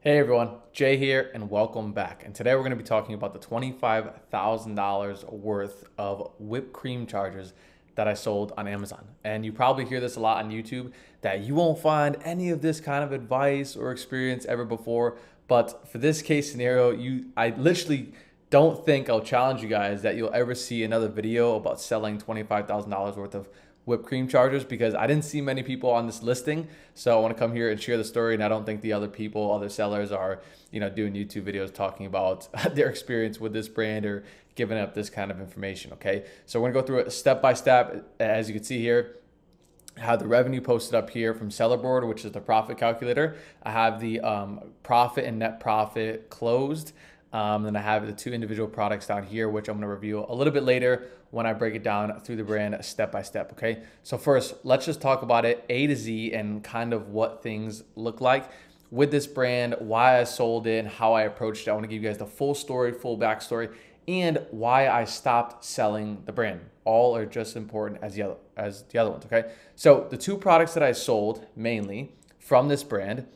Hey everyone, Jay here and welcome back. And today we're going to be talking about the $25,000 worth of whipped cream chargers that I sold on Amazon. And you probably hear this a lot on YouTube that you won't find any of this kind of advice or experience ever before. But for this case scenario, I literally don't think I'll challenge you guys that you'll ever see another video about selling $25,000 worth of whipped cream chargers, because I didn't see many people on this listing. So I want to come here and share the story. And I don't think the other sellers are, doing YouTube videos talking about their experience with this brand or giving up this kind of information. Okay. So we're gonna go through it step by step. As you can see here, I have the revenue posted up here from Sellerboard, which is the profit calculator. I have the profit and net profit closed. Then I have the two individual products down here, which I'm going to review a little bit later when I break it down through the brand step by step. Okay. So first, let's just talk about it A to Z and kind of what things look like with this brand, why I sold it, and how I approached it. I want to give you guys the full story, full backstory, and why I stopped selling the brand. All are just important as the other ones. Okay. So the two products that I sold mainly from this brand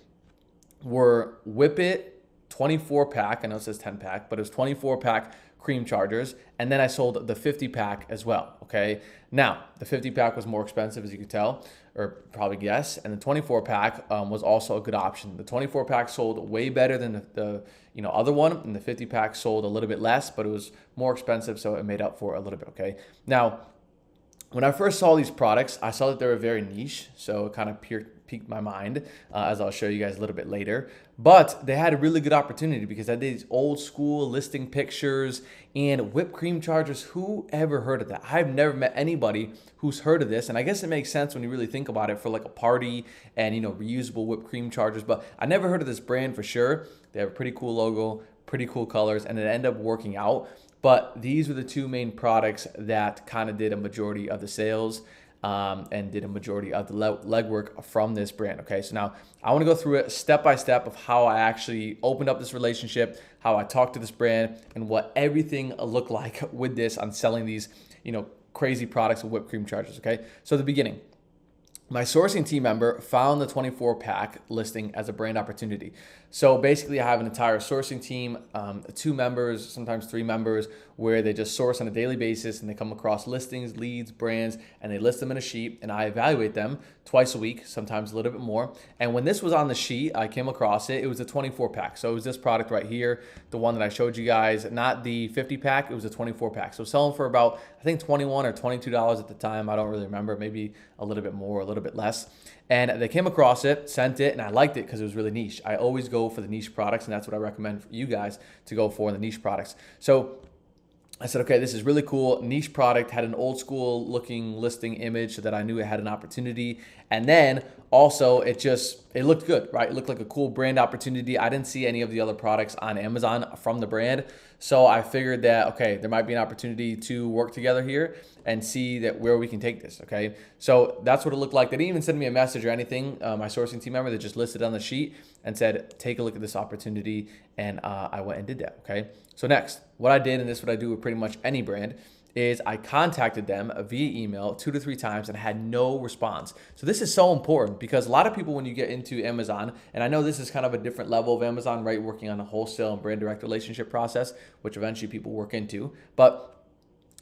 were Whip It 24 pack. I know it says 10 pack, but it was 24 pack cream chargers. And then I sold the 50 pack as well. Okay. Now the 50 pack was more expensive, as you could tell, or probably guess. And the 24 pack was also a good option. The 24 pack sold way better than the other one. And the 50 pack sold a little bit less, but it was more expensive. So it made up for it a little bit. Okay. Now, when I first saw these products, I saw that they were very niche, so it kind of piqued my mind, as I'll show you guys a little bit later. But they had a really good opportunity because I did these old school listing pictures and whipped cream chargers. Who ever heard of that? I've never met anybody who's heard of this, and I guess it makes sense when you really think about it for like a party and reusable whipped cream chargers. But I never heard of this brand for sure. They have a pretty cool logo, pretty cool colors, and it ended up working out. But these were the two main products that kind of did a majority of the sales and did a majority of the legwork from this brand. Okay, so now I want to go through it step by step of how I actually opened up this relationship, how I talked to this brand, and what everything looked like with this on selling these, crazy products of whipped cream chargers. Okay, so the beginning. My sourcing team member found the 24 pack listing as a brand opportunity. So basically I have an entire sourcing team, 2 members, sometimes 3 members, where they just source on a daily basis and they come across listings, leads, brands, and they list them in a sheet, and I evaluate them twice a week, sometimes a little bit more. And when this was on the sheet, I came across it. It was a 24 pack. So it was this product right here, the one that I showed you guys, not the 50 pack, it was a 24 pack. So selling for about, I think $21 or $22 at the time. I don't really remember, maybe a little bit more, a little bit less. And they came across it, sent it, and I liked it because it was really niche. I always go for the niche products, and that's what I recommend for you guys to go for, the niche products. So I said, okay, this is really cool. Niche product, had an old school looking listing image so that I knew it had an opportunity. And then also it looked good, right? It looked like a cool brand opportunity. I didn't see any of the other products on Amazon from the brand. So I figured that, okay, there might be an opportunity to work together here and see that where we can take this. Okay. So that's what it looked like. They didn't even send me a message or anything. My sourcing team member, they just listed on the sheet and said, take a look at this opportunity. And I went and did that. Okay. So next, what I did, and this is what I do with pretty much any brand, is I contacted them via email 2 to 3 times and I had no response. So this is so important because a lot of people, when you get into Amazon, and I know this is kind of a different level of Amazon, right? Working on a wholesale and brand direct relationship process, which eventually people work into, but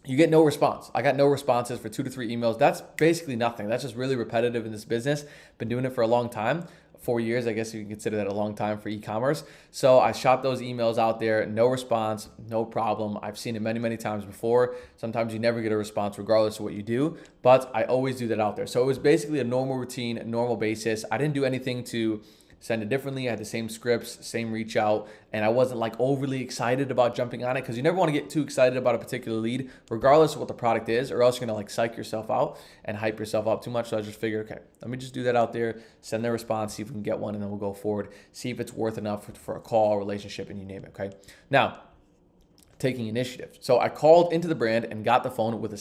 you get no response. I got no responses for 2 to 3 emails. That's basically nothing. That's just really repetitive in this business. Been doing it for a long time. 4 years, I guess you can consider that a long time for e-commerce. So I shot those emails out there, no response, no problem. I've seen it many, many times before. Sometimes you never get a response regardless of what you do, but I always do that out there. So it was basically a normal routine, a normal basis. I didn't do anything to send it differently. I had the same scripts, same reach out, and I wasn't like overly excited about jumping on it because you never want to get too excited about a particular lead, regardless of what the product is, or else you're gonna like psych yourself out and hype yourself up too much. So I just figured, okay, let me just do that out there, send their response, see if we can get one, and then we'll go forward, see if it's worth enough for a call, relationship, and you name it. Okay. Now, taking initiative. So I called into the brand and got on the phone with a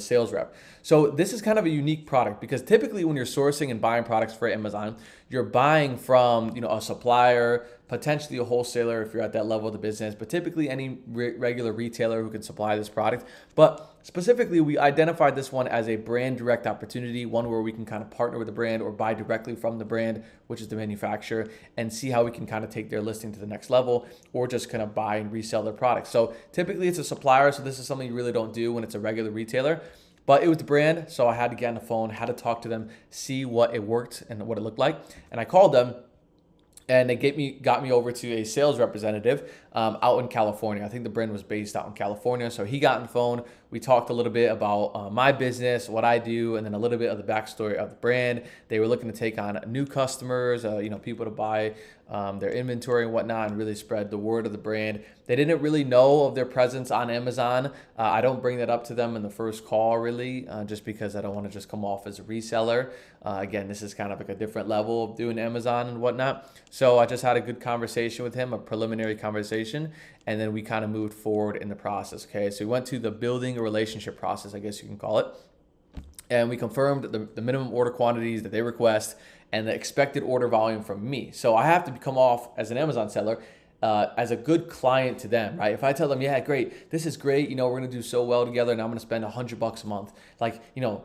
sales rep. So this is kind of a unique product because typically when you're sourcing and buying products for Amazon, you're buying from, a supplier potentially a wholesaler if you're at that level of the business, but typically any regular retailer who can supply this product. But specifically, we identified this one as a brand direct opportunity, one where we can kind of partner with the brand or buy directly from the brand, which is the manufacturer, and see how we can kind of take their listing to the next level or just kind of buy and resell their products. So typically it's a supplier, so this is something you really don't do when it's a regular retailer. But it was the brand, so I had to get on the phone, had to talk to them, see what it worked and what it looked like. And I called them, and they got me over to a sales representative out in California. I think the brand was based out in California. So he got on the phone. We talked a little bit about my business, what I do, and then a little bit of the backstory of the brand. They were looking to take on new customers, people to buy their inventory and whatnot, and really spread the word of the brand. They didn't really know of their presence on Amazon. I don't bring that up to them in the first call, really, just because I don't want to just come off as a reseller. Again, this is kind of like a different level of doing Amazon and whatnot. So I just had a good conversation with him, a preliminary conversation, and then we kind of moved forward in the process. Okay, so we went to the building a relationship process, I guess you can call it. And we confirmed the minimum order quantities that they request and the expected order volume from me. So I have to come off as an Amazon seller as a good client to them, right? If I tell them, yeah, great, this is great, we're gonna do so well together and I'm gonna spend $100 a month. Like,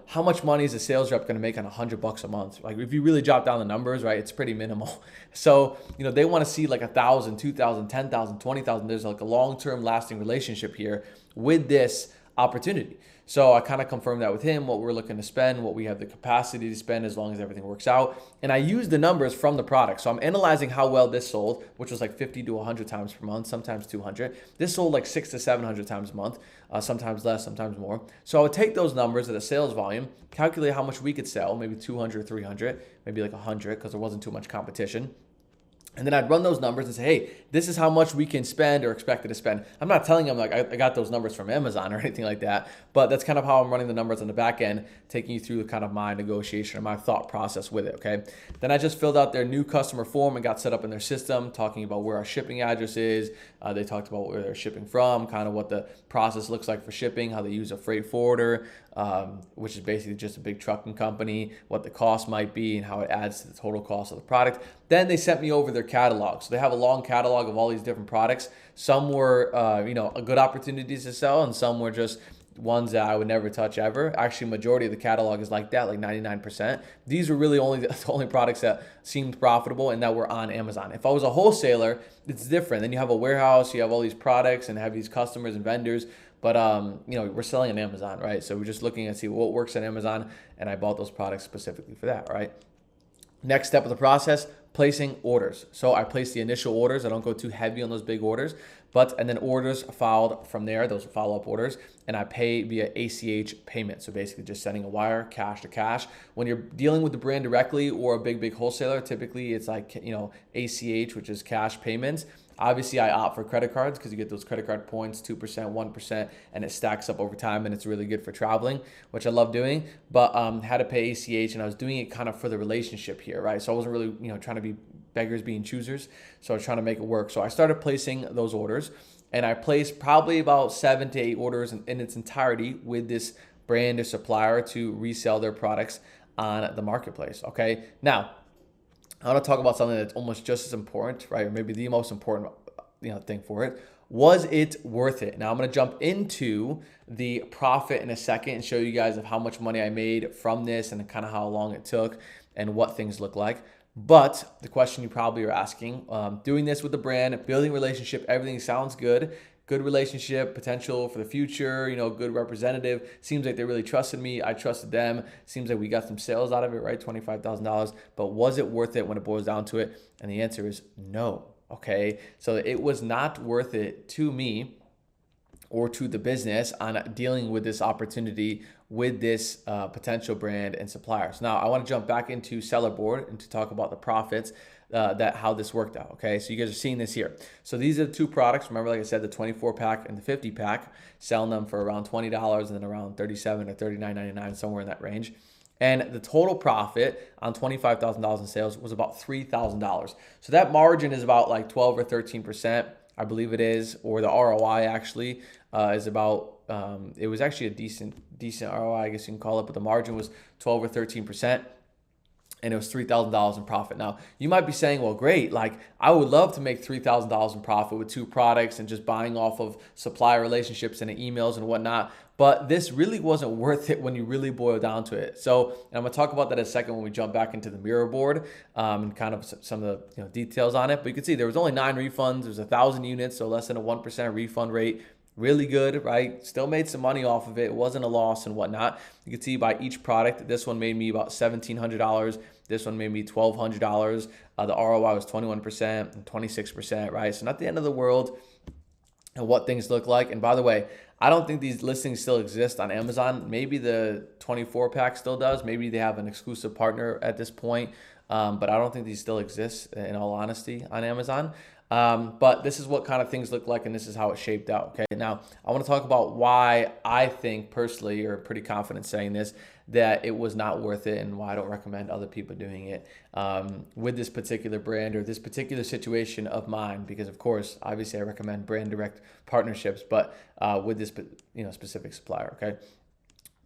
how much money is a sales rep gonna make on $100 a month? Like, if you really jot down the numbers, right, it's pretty minimal. So, they wanna see like 1,000, 2,000, 10,000, 20,000. There's like a long-term lasting relationship here with this opportunity. So I kind of confirmed that with him, what we're looking to spend, what we have the capacity to spend as long as everything works out. And I used the numbers from the product. So I'm analyzing how well this sold, which was like 50 to 100 times per month, sometimes 200. This sold like 600 to 700 times a month, sometimes less, sometimes more. So I would take those numbers at a sales volume, calculate how much we could sell, maybe 200, 300, maybe like 100 because there wasn't too much competition. And then I'd run those numbers and say, hey, this is how much we can spend or expected to spend. I'm not telling them like I got those numbers from Amazon or anything like that, but that's kind of how I'm running the numbers on the back end, taking you through kind of my negotiation or my thought process with it, okay? Then I just filled out their new customer form and got set up in their system, talking about where our shipping address is. They talked about where they're shipping from, kind of what the process looks like for shipping, how they use a freight forwarder, which is basically just a big trucking company, what the cost might be and how it adds to the total cost of the product. Then they sent me over their catalog. So they have a long catalog of all these different products. Some were, good opportunities to sell, and some were just ones that I would never touch ever. Actually, majority of the catalog is like that, like 99%. These were really only the only products that seemed profitable and that were on Amazon. If I was a wholesaler, it's different. Then you have a warehouse, you have all these products and have these customers and vendors. But we're selling on Amazon, right? So we're just looking at see what works on Amazon, and I bought those products specifically for that, right? Next step of the process, placing orders. So I place the initial orders. I don't go too heavy on those big orders, and then orders followed from there, those follow-up orders, and I pay via ACH payment. So basically just sending a wire, cash to cash. When you're dealing with the brand directly or a big wholesaler, typically it's like, ACH, which is cash payments. Obviously, I opt for credit cards because you get those credit card points, 2%, 1%, and it stacks up over time, and it's really good for traveling, which I love doing. But had to pay ACH, and I was doing it kind of for the relationship here, right? So I wasn't really, trying to be beggars being choosers. So I was trying to make it work. So I started placing those orders, and I placed probably about 7 to 8 orders in its entirety with this brand or supplier to resell their products on the marketplace, okay? Now, I want to talk about something that's almost just as important, right? Or maybe the most important, thing for it. Was it worth it? Now I'm going to jump into the profit in a second and show you guys of how much money I made from this and kind of how long it took and what things look like. But the question you probably are asking, doing this with the brand, building relationship, everything sounds good. Good relationship, potential for the future, good representative. Seems like they really trusted me. I trusted them. Seems like we got some sales out of it, right? $25,000. But was it worth it when it boils down to it? And the answer is no, okay? So it was not worth it to me or to the business on dealing with this opportunity with this potential brand and suppliers. Now, I want to jump back into Seller Board and to talk about the profits. How this worked out, okay? So you guys are seeing this here. So these are the two products. Remember, like I said, the 24 pack and the 50 pack, selling them for around $20 and then around $37 or $39.99, somewhere in that range. And the total profit on $25,000 in sales was about $3,000. So that margin is about like 12 or 13%, I believe it is, or the ROI actually is about, it was actually a decent ROI, I guess you can call it, but the margin was 12 or 13%. and it was $3,000 in profit. Now, you might be saying, well, great, like I would love to make $3,000 in profit with 2 products and just buying off of supplier relationships and emails and whatnot. But this really wasn't worth it when you really boil down to it. So, and I'm gonna talk about that in a second when we jump back into the mirror board and kind of some of the details on it. But you can see there was only 9 refunds. There was 1,000 units, so less than a 1% refund rate. Really good, right? Still made some money off of it. It wasn't a loss and whatnot. You can see by each product, this one made me about $1,700. This one made me $1,200. The ROI was 21% and 26%, right? So not the end of the world and what things look like. And by the way, I don't think these listings still exist on Amazon. Maybe the 24 pack still does. Maybe they have an exclusive partner at this point. But I don't think these still exist, in all honesty, on Amazon. But this is what kind of things look like, and this is how it shaped out. Okay, now I want to talk about why I think personally, or pretty confident saying this, that it was not worth it, and why I don't recommend other people doing it with this particular brand or this particular situation of mine. Because of course, obviously, I recommend brand direct partnerships, but with this specific supplier. Okay.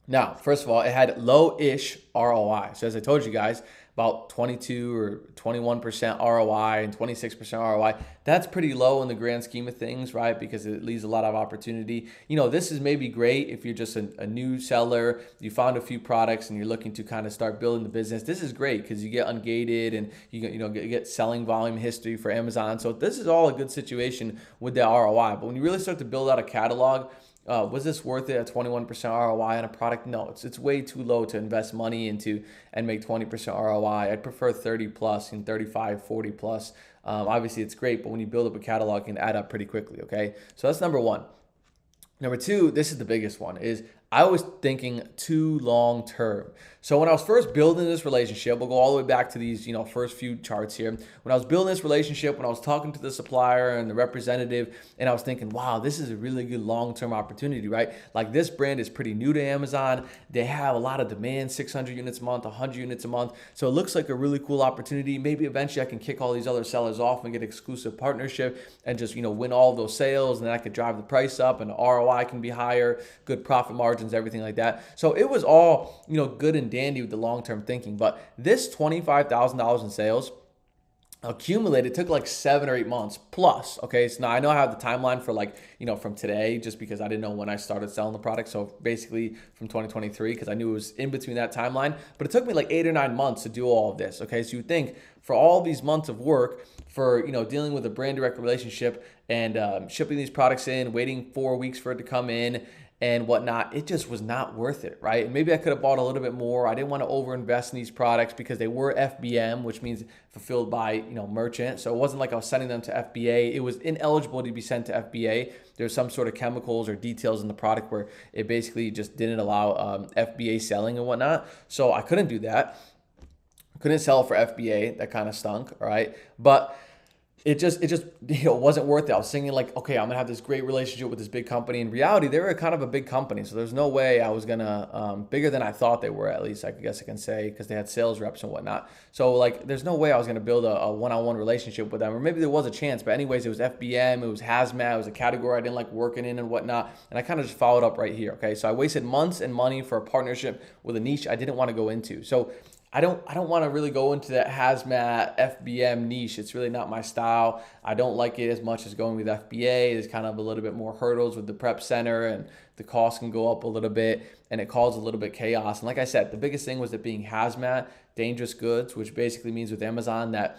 Now, first of all, it had low-ish ROI. So as I told you guys, about 22 or 21% ROI and 26% ROI. That's pretty low in the grand scheme of things, right? Because it leaves a lot of opportunity. This is maybe great if you're just a new seller, you found a few products and you're looking to kind of start building the business. This is great because you get ungated and you get selling volume history for Amazon. So this is all a good situation with the ROI. But when you really start to build out a catalog, was this worth it at 21% ROI on a product? No, it's way too low to invest money into and make 20% ROI. I'd prefer 30 plus and 35, 40 plus. Obviously, it's great, but when you build up a catalog, it can add up pretty quickly, okay? So that's number one. Number two, this is the biggest one, is I was thinking too long term. So when I was first building this relationship, we'll go all the way back to these, first few charts here. When I was building this relationship, when I was talking to the supplier and the representative, and I was thinking, wow, this is a really good long-term opportunity, right? Like this brand is pretty new to Amazon. They have a lot of demand, 600 units a month, 100 units a month. So it looks like a really cool opportunity. Maybe eventually I can kick all these other sellers off and get exclusive partnership and just, win all of those sales, and then I could drive the price up and the ROI can be higher, good profit margins, everything like that. So it was all, good and dandy with the long-term thinking. But this $25,000 in sales accumulated took like 7 or 8 months plus. Okay, so now I know I have the timeline for from today, just because I didn't know when I started selling the product. So basically from 2023, because I knew it was in between that timeline. But it took me like 8 or 9 months to do all of this. Okay, so you think for all these months of work, for dealing with a brand direct relationship and shipping these products in, waiting 4 weeks for it to come in and whatnot, it just was not worth it, right? And maybe I could have bought a little bit more. I didn't want to overinvest in these products because they were FBM, which means fulfilled by merchant. So it wasn't like I was sending them to FBA. It was ineligible to be sent to FBA. There's some sort of chemicals or details in the product where it basically just didn't allow FBA selling and whatnot. So I couldn't do that. Couldn't sell for FBA. That kind of stunk, all right? But it just wasn't worth it. I was thinking like, okay, I'm gonna have this great relationship with this big company. In reality, they were kind of a big company, so there's no way I was gonna bigger than I thought they were, at least I guess I can say, because they had sales reps and whatnot. So like, there's no way I was gonna build a one-on-one relationship with them, or maybe there was a chance. But anyways, it was FBM, it was hazmat, it was a category I didn't like working in and whatnot. And I kind of just followed up right here. Okay, so I wasted months and money for a partnership with a niche I didn't want to go into. So I don't want to really go into that hazmat FBM niche. It's really not my style. I don't like it as much as going with FBA. There's kind of a little bit more hurdles with the prep center, and the cost can go up a little bit, and it caused a little bit chaos. And like I said, the biggest thing was it being hazmat, dangerous goods, which basically means with Amazon that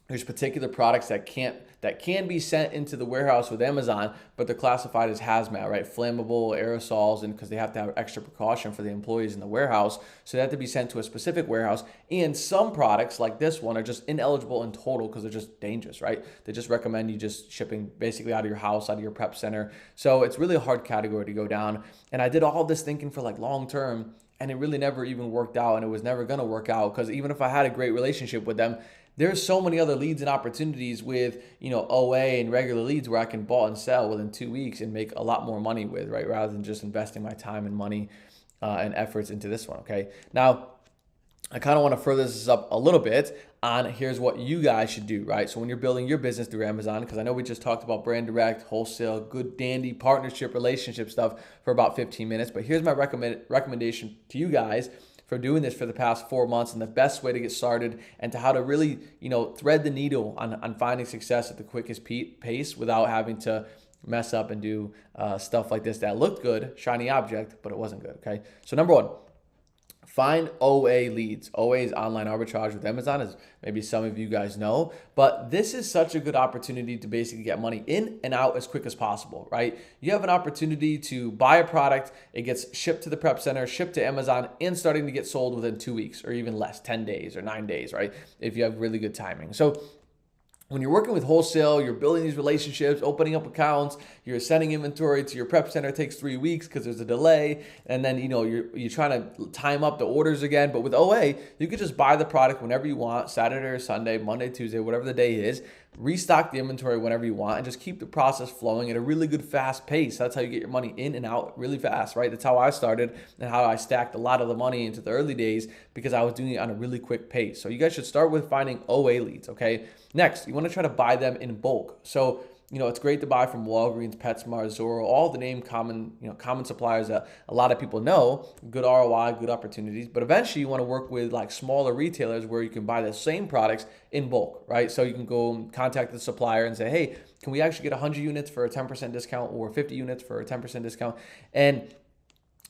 there's particular products that can be sent into the warehouse with Amazon, but they're classified as hazmat, right? Flammable, aerosols, and because they have to have extra precaution for the employees in the warehouse. So they have to be sent to a specific warehouse. And some products like this one are just ineligible in total because they're just dangerous, right? They just recommend you just shipping basically out of your house, out of your prep center. So it's really a hard category to go down. And I did all this thinking for like long term, and it really never even worked out, and it was never going to work out, because even if I had a great relationship with them, there's so many other leads and opportunities with, OA and regular leads where I can buy and sell within 2 weeks and make a lot more money with, right? Rather than just investing my time and money and efforts into this one, okay? Now, I kind of want to further this up a little bit on here's what you guys should do, right? So when you're building your business through Amazon, because I know we just talked about brand direct, wholesale, good dandy partnership, relationship stuff for about 15 minutes, but here's my recommendation to you guys for doing this for the past 4 months and the best way to get started and to how to really, thread the needle on finding success at the quickest pace without having to mess up and do stuff like this that looked good, shiny object, but it wasn't good, okay? So number one, find OA leads. OA is online arbitrage with Amazon, as maybe some of you guys know, but this is such a good opportunity to basically get money in and out as quick as possible, right? You have an opportunity to buy a product, it gets shipped to the prep center, shipped to Amazon, and starting to get sold within 2 weeks or even less, 10 days or 9 days, right? If you have really good timing. So when you're working with wholesale, you're building these relationships, opening up accounts, you're sending inventory to your prep center. It takes 3 weeks because there's a delay. And then, you're trying to time up the orders again. But with OA, you could just buy the product whenever you want, Saturday or Sunday, Monday, Tuesday, whatever the day is, restock the inventory whenever you want, and just keep the process flowing at a really good fast pace. That's how you get your money in and out really fast, right? That's how I started and how I stacked a lot of the money into the early days because I was doing it on a really quick pace. So you guys should start with finding OA leads, okay? Next, you want to try to buy them in bulk. So, it's great to buy from Walgreens, PetSmart, Zoro, all the common suppliers that a lot of people know, good ROI, good opportunities. But eventually you want to work with like smaller retailers where you can buy the same products in bulk, right? So you can go contact the supplier and say, hey, can we actually get 100 units for a 10% discount or 50 units for a 10% discount? And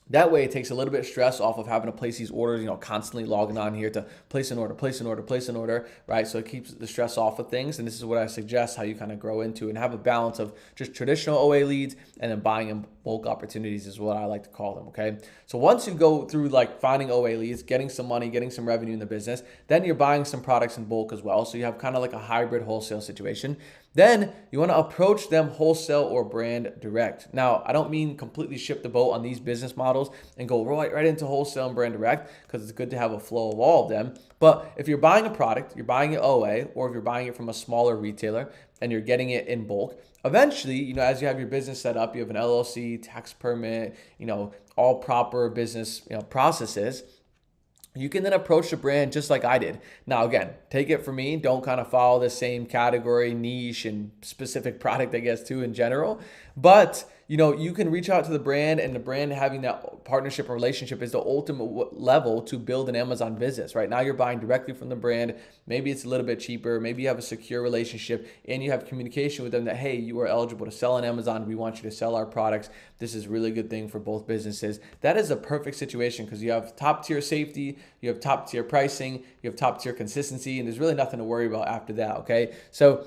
that way it takes a little bit of stress off of having to place these orders, constantly logging on here to place an order, right? So it keeps the stress off of things. And this is what I suggest how you kind of grow into and have a balance of just traditional OA leads and then buying in bulk opportunities is what I like to call them, okay? So once you go through like finding OA leads, getting some money, getting some revenue in the business, then you're buying some products in bulk as well. So you have kind of like a hybrid wholesale situation. Then you want to approach them wholesale or brand direct. Now, I don't mean completely ship the boat on these business models and go right into wholesale and brand direct because it's good to have a flow of all of them. But if you're buying a product, you're buying it OA, or if you're buying it from a smaller retailer and you're getting it in bulk, eventually, as you have your business set up, you have an LLC, tax permit, all proper business, processes. You can then approach the brand just like I did. Now, again, take it from me. Don't kind of follow the same category, niche, and specific product, I guess, too, in general. But, you can reach out to the brand, and the brand having that partnership or relationship is the ultimate level to build an Amazon business, right? Now you're buying directly from the brand. Maybe it's a little bit cheaper. Maybe you have a secure relationship and you have communication with them that, hey, you are eligible to sell on Amazon. We want you to sell our products. This is a really good thing for both businesses. That is a perfect situation because you have top tier safety, you have top tier pricing, you have top tier consistency, and there's really nothing to worry about after that, okay? So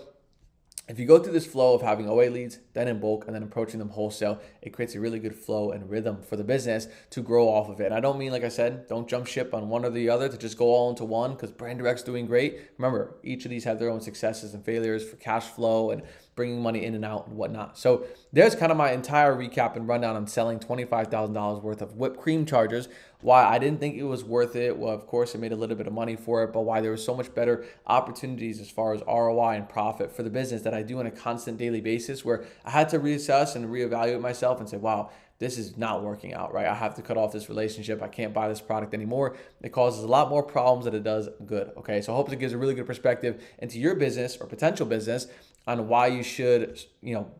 if you go through this flow of having OA leads, then in bulk, and then approaching them wholesale, it creates a really good flow and rhythm for the business to grow off of it. And I don't mean, like I said, don't jump ship on one or the other to just go all into one because brand direct's doing great. Remember, each of these have their own successes and failures for cash flow and bringing money in and out and whatnot. So there's kind of my entire recap and rundown on selling $25,000 worth of whipped cream chargers, why I didn't think it was worth it. Well, of course, I made a little bit of money for it, but why there was so much better opportunities as far as ROI and profit for the business that I do on a constant daily basis, where I had to reassess and reevaluate myself and say, wow, this is not working out, right? I have to cut off this relationship. I can't buy this product anymore. It causes a lot more problems than it does good, okay? So I hope it gives a really good perspective into your business or potential business on why you should,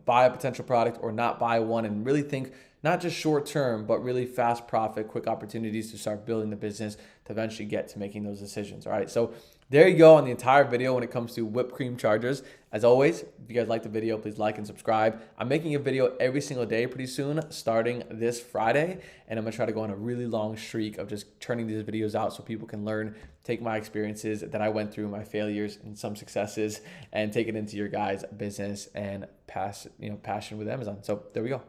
buy a potential product or not buy one, and really think not just short term, but really fast profit, quick opportunities to start building the business to eventually get to making those decisions, all right? So there you go on the entire video when it comes to whipped cream chargers. As always, if you guys like the video, please like and subscribe. I'm making a video every single day pretty soon, starting this Friday, and I'm gonna try to go on a really long streak of just turning these videos out so people can learn, take my experiences that I went through, my failures and some successes, and take it into your guys' business and passion with Amazon. So there we go.